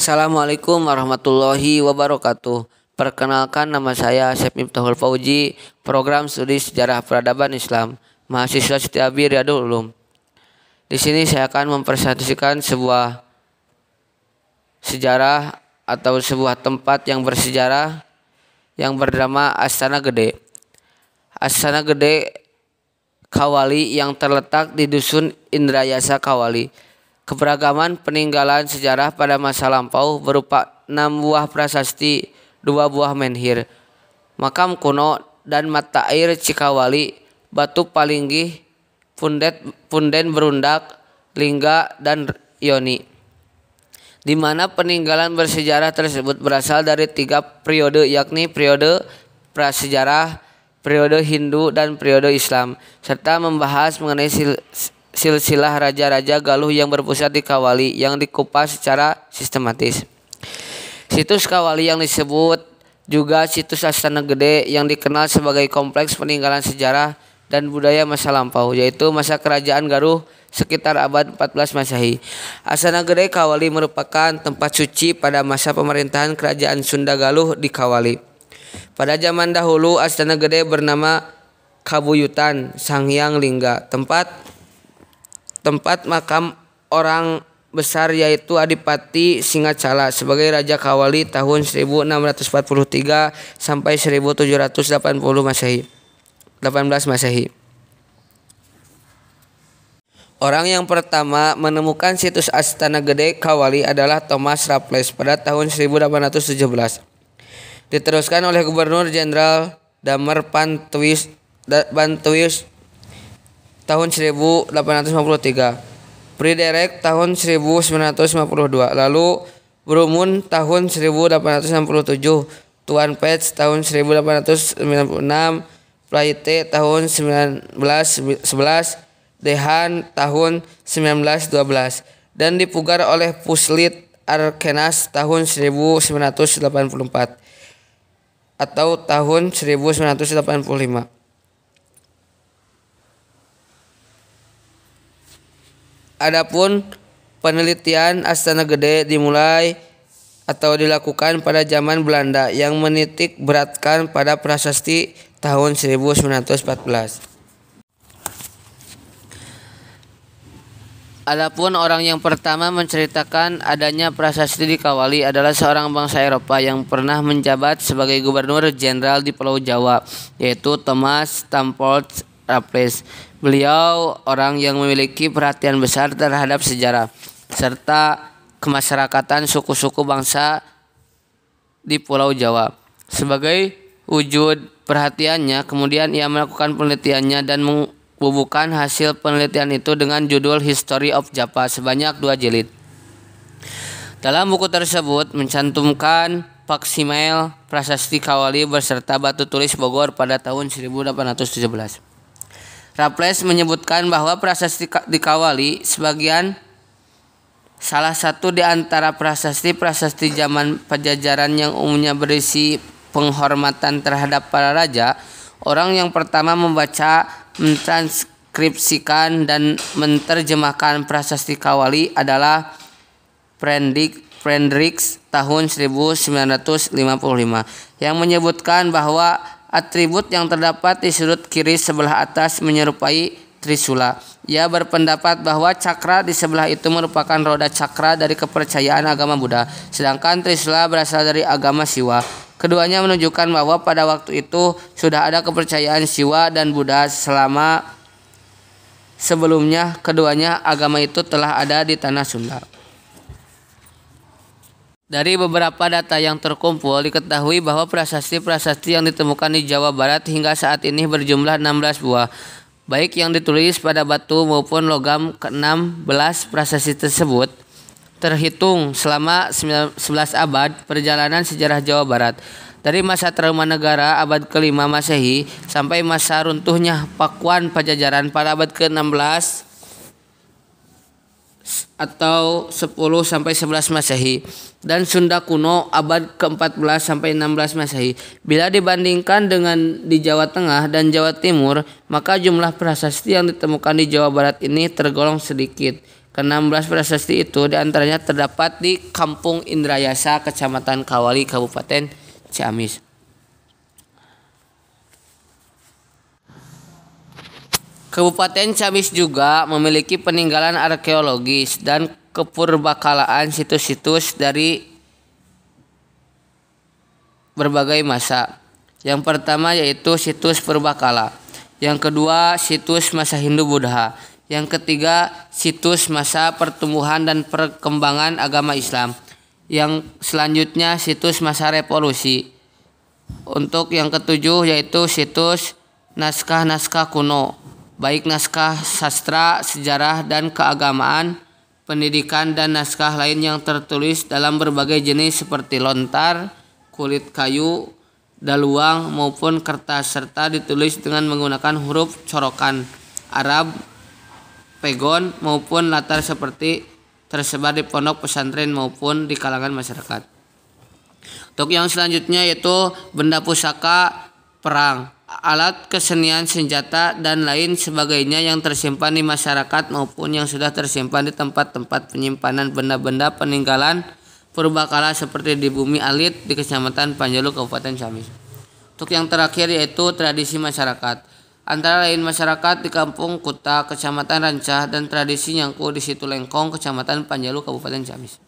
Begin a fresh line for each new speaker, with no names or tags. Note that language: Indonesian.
Assalamualaikum warahmatullahi wabarakatuh. Perkenalkan, nama saya Syekh Miftahul Fauzi, Program Studi Sejarah Peradaban Islam, mahasiswa Setiabdi Riyadul Ulum. Di sini saya akan mempresentasikan sebuah sejarah atau sebuah tempat yang bersejarah yang bernama Astana Gede. Astana Gede Kawali yang terletak di Dusun Indrayasa Kawali. Keberagaman peninggalan sejarah pada masa lampau berupa 6 buah prasasti, 2 buah menhir, makam kuno dan mata air Cikawali, batu palinggih, punden berundak, lingga dan yoni. Di mana peninggalan bersejarah tersebut berasal dari 3 periode, yakni periode prasejarah, periode Hindu dan periode Islam, serta membahas mengenai silsilah raja-raja Galuh yang berpusat di Kawali yang dikupas secara sistematis. Situs Kawali yang disebut juga situs Astana Gede yang dikenal sebagai kompleks peninggalan sejarah dan budaya masa lampau, yaitu masa kerajaan Galuh sekitar abad 14 Masehi. Astana Gede Kawali merupakan tempat suci pada masa pemerintahan kerajaan Sunda Galuh di Kawali. Pada zaman dahulu Astana Gede bernama Kabuyutan Sanghyang Lingga, tempat makam orang besar yaitu Adipati Singacala sebagai Raja Kawali tahun 1643 sampai 1780 Masehi. 18 Masehi. Orang yang pertama menemukan situs Astana Gede Kawali adalah Thomas Raffles pada tahun 1817. Diteruskan oleh Gubernur Jenderal Damer Bantuis tahun 1853, Priderek tahun 1952, lalu Brumun tahun 1867, Tuan Pets tahun 1896, Plaite tahun 1911, Dehan tahun 1912, dan dipugar oleh Puslit Arkenas tahun 1984 atau tahun 1985. Adapun penelitian Astana Gede dimulai atau dilakukan pada zaman Belanda yang menitik beratkan pada prasasti tahun 1914. Adapun orang yang pertama menceritakan adanya prasasti di Kawali adalah seorang bangsa Eropa yang pernah menjabat sebagai Gubernur Jenderal di Pulau Jawa, yaitu Thomas Stamford Raffles. Beliau orang yang memiliki perhatian besar terhadap sejarah serta kemasyarakatan suku-suku bangsa di Pulau Jawa. Sebagai wujud perhatiannya, kemudian ia melakukan penelitiannya dan membubuhkan hasil penelitian itu dengan judul History of Java sebanyak 2 jilid. Dalam buku tersebut mencantumkan faksimiil prasasti Kawali beserta batu tulis Bogor pada tahun 1817. Raffles menyebutkan bahwa prasasti di Kawali salah satu di antara prasasti zaman Pajajaran yang umumnya berisi penghormatan terhadap para raja. Orang yang pertama membaca, mentranskripsikan dan menerjemahkan prasasti Kawali adalah Fredericks tahun 1955 yang menyebutkan bahwa atribut yang terdapat di sudut kiri sebelah atas menyerupai Trisula. Ia berpendapat bahwa cakra di sebelah itu merupakan roda cakra dari kepercayaan agama Buddha, sedangkan Trisula berasal dari agama Siwa. Keduanya menunjukkan bahwa pada waktu itu sudah ada kepercayaan Siwa dan Buddha sebelumnya keduanya agama itu telah ada di tanah Sunda. Dari beberapa data yang terkumpul diketahui bahwa prasasti-prasasti yang ditemukan di Jawa Barat hingga saat ini berjumlah 16 buah, baik yang ditulis pada batu maupun logam. Ke-16 prasasti tersebut terhitung selama 11 abad perjalanan sejarah Jawa Barat, dari masa Tarumanegara abad ke-5 Masehi sampai masa runtuhnya Pakuan Pajajaran pada abad ke-16 atau 10 sampai 11 Masehi, dan Sunda kuno abad ke-14 sampai 16 Masehi. Bila dibandingkan dengan di Jawa Tengah dan Jawa Timur, maka jumlah prasasti yang ditemukan di Jawa Barat ini tergolong sedikit Ke-16 prasasti itu diantaranya terdapat di Kampung Indrayasa, Kecamatan Kawali, Kabupaten Ciamis. Kabupaten Ciamis juga memiliki peninggalan arkeologis dan kepurbakalaan situs-situs dari berbagai masa. Yang pertama yaitu situs purbakala. Yang kedua situs masa Hindu-Buddha. Yang ketiga situs masa pertumbuhan dan perkembangan agama Islam. Yang selanjutnya situs masa revolusi. Untuk yang ketujuh yaitu situs naskah-naskah kuno, baik naskah sastra, sejarah, dan keagamaan, pendidikan, dan naskah lain yang tertulis dalam berbagai jenis seperti lontar, kulit kayu, daluang, maupun kertas, serta ditulis dengan menggunakan huruf corokan Arab, pegon, maupun latar seperti tersebar di pondok pesantren maupun di kalangan masyarakat. Untuk yang selanjutnya yaitu benda pusaka perang, alat kesenian, senjata, dan lain sebagainya yang tersimpan di masyarakat maupun yang sudah tersimpan di tempat-tempat penyimpanan benda-benda peninggalan purbakala seperti di Bumi Alit di Kecamatan Panjalu, Kabupaten Ciamis. Untuk yang terakhir yaitu tradisi masyarakat. Antara lain masyarakat di Kampung Kuta, Kecamatan Rancah, dan tradisi nyangku di Situ Lengkong, Kecamatan Panjalu, Kabupaten Ciamis.